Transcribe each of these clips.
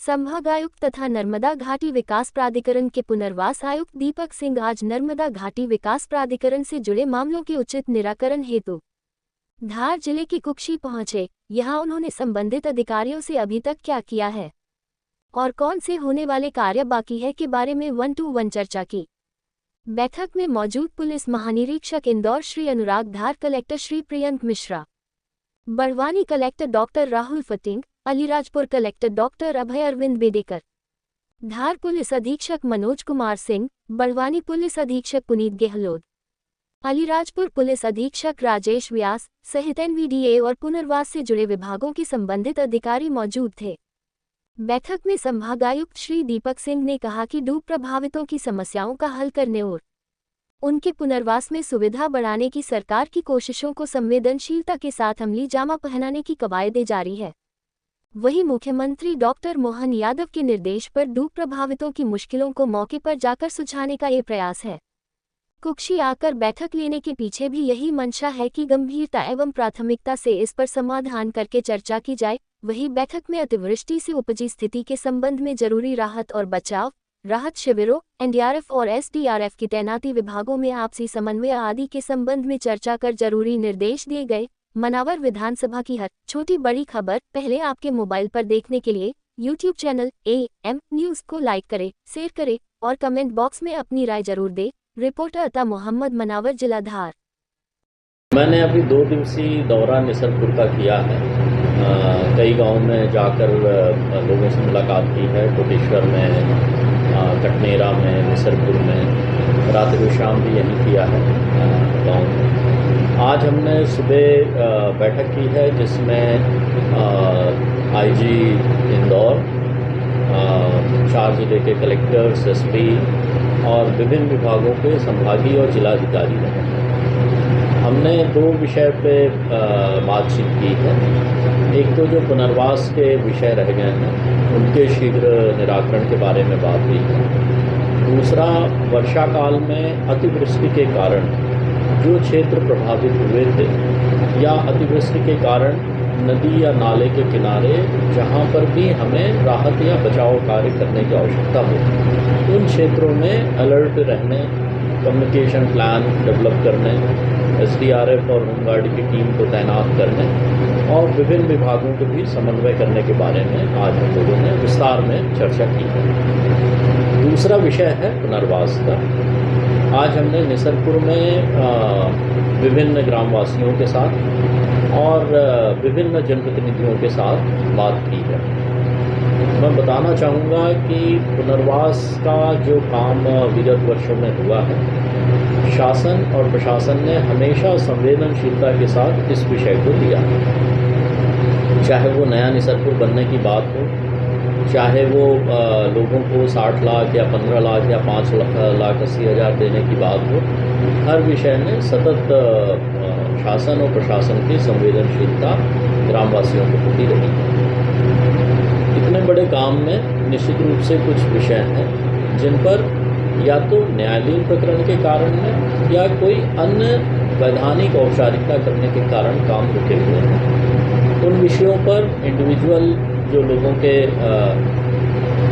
संभागायुक्त तथा नर्मदा घाटी विकास प्राधिकरण के पुनर्वास आयुक्त दीपक सिंह आज नर्मदा घाटी विकास प्राधिकरण से जुड़े मामलों के उचित निराकरण हेतु धार जिले के कुक्षी पहुंचे। यहां उन्होंने संबंधित अधिकारियों से अभी तक क्या किया है और कौन से होने वाले कार्य बाकी है के बारे में 1-to-1 चर्चा की। बैठक में मौजूद पुलिस महानिरीक्षक Indore Shri Anurag, Dhar collector Shri Priyank Mishra, Barwani collector doctor Rahul Fating, Alirajpur collector doctor Abhay Arvind Bedekar, Dhar police अधीक्षक मनोज कुमार सिंह, बड़वानी पुलिस अधीक्षक पुनीत गहलोत, अलीराजपुर पुलिस अधीक्षक राजेश व्यास सहित एनवीडीए और पुनर्वास से जुड़े विभागों के संबंधित अधिकारी मौजूद थे। बैठक में संभागायुक्त श्री दीपक सिंह ने कहा कि डूब प्रभावितों की समस्याओं का हल करने और उनके पुनर्वास में सुविधा बढ़ाने की सरकार की कोशिशों को संवेदनशीलता के साथ अमली जामा पहनाने की कवायदें जारी है। वहीं मुख्यमंत्री डॉक्टर मोहन यादव के निर्देश पर डूब प्रभावितों की मुश्किलों को मौके पर जाकर सुलझाने का ये प्रयास है। कुक्षी आकर बैठक लेने के पीछे भी यही मंशा है कि गंभीरता एवं प्राथमिकता से इस पर समाधान करके चर्चा की जाए। वहीं बैठक में अतिवृष्टि से उपजी स्थिति के संबंध में जरूरी राहत और बचाव, राहत शिविरों, एनडीआरएफ और एसडीआरएफ की तैनाती, विभागों में आपसी समन्वय आदि के संबंध में चर्चा कर जरूरी निर्देश दिए गए। मनावर विधानसभा की हर छोटी बड़ी खबर पहले आपके मोबाइल पर देखने के लिए यूट्यूब चैनल AM न्यूज़ को लाइक करें, शेयर करें और कमेंट बॉक्स में अपनी राय जरूर दें। रिपोर्टर अता मोहम्मद, मनावर, जिला धार। मैंने अभी 2 दिवसीय दौरा निसरपुर का किया है। कई गांव में जाकर लोगों से मुलाकात की है। कोटेश्वर में, कटनेरा में, निसरपुर में, रात को शाम भी यहीं किया है गाँव में। आज हमने सुबह बैठक की है जिसमें IG इंदौर, 4 जिले के कलेक्टर्स, SP और विभिन्न विभागों के संभागीय और जिलाधिकारी रहे हैं। हमने 2 विषय पे बातचीत की है। एक तो जो पुनर्वास के विषय रह गए हैं उनके शीघ्र निराकरण के बारे में बात हुई है। दूसरा, वर्षा काल में अतिवृष्टि के कारण जो क्षेत्र प्रभावित हुए थे या अतिवृष्टि के कारण नदी या नाले के किनारे जहाँ पर भी हमें राहत या बचाव कार्य करने की आवश्यकता हो, उन क्षेत्रों में अलर्ट रहने, कम्युनिकेशन प्लान डेवलप करने, SDRF और होमगार्ड की टीम को तैनात करने और विभिन्न विभागों के बीच समन्वय करने के बारे में आज हम लोगों ने विस्तार में चर्चा की है। दूसरा विषय है पुनर्वास का। आज हमने निसरपुर में विभिन्न ग्रामवासियों के साथ और विभिन्न जनप्रतिनिधियों के साथ बात की है। मैं बताना चाहूँगा कि पुनर्वास का जो काम विगत वर्षों में हुआ है, शासन और प्रशासन ने हमेशा संवेदनशीलता के साथ इस विषय को लिया। चाहे वो नया निसरपुर बनने की बात हो, चाहे वो लोगों को 60 लाख या 15 लाख या 5,80,000 देने की बात हो, हर विषय में सतत शासन और प्रशासन की संवेदनशीलता ग्रामवासियों को होती रही है। इतने बड़े काम में निश्चित रूप से कुछ विषय हैं जिन पर या तो न्यायालयीन प्रकरण के कारण में या कोई अन्य वैधानिक औपचारिकता करने के कारण काम रुके हुए हैं। उन विषयों पर इंडिविजुअल जो लोगों के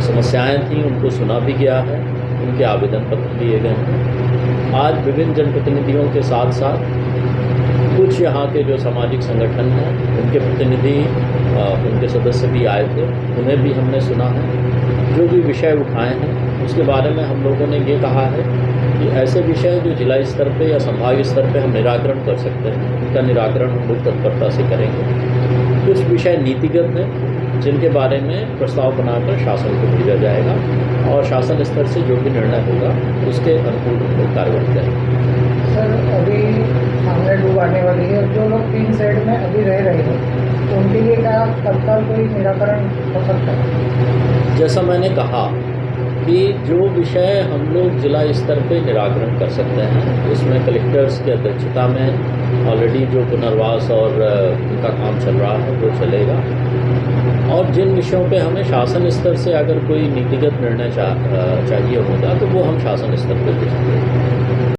समस्याएं थीं उनको सुना भी गया है, उनके आवेदन पत्र दिए गए हैं। आज विभिन्न जनप्रतिनिधियों के साथ साथ कुछ यहाँ के जो सामाजिक संगठन हैं उनके प्रतिनिधि, उनके सदस्य भी आए थे, उन्हें भी हमने सुना है। जो भी विषय उठाए हैं उसके बारे में हम लोगों ने ये कहा है कि ऐसे विषय जो जिला स्तर पे या संभागीय स्तर पे हम निराकरण कर सकते हैं, उनका निराकरण हम लोग तत्परता से करेंगे। कुछ विषय नीतिगत हैं जिनके बारे में प्रस्ताव बनाकर शासन को भेजा जाएगा और शासन स्तर से जो भी निर्णय होगा उसके अनुकूल हम लोग कार्रवाई करेंगे। सर, अभी सामने डूब आने वाली है, जो लोग 3 सेट में अभी रह रहे हैं तो उनके लिए क्या तत्काल कोई निराकरण हो सकता है? जैसा मैंने कहा कि जो विषय हम लोग जिला स्तर पे निराकरण कर सकते हैं उसमें कलेक्टर्स की अध्यक्षता में ऑलरेडी जो पुनर्वास और उनका काम चल रहा है वो चलेगा। और जिन विषयों पे हमें शासन स्तर से अगर कोई नीतिगत निर्णय चाहिए होगा तो वो हम शासन स्तर पर भेजेंगे।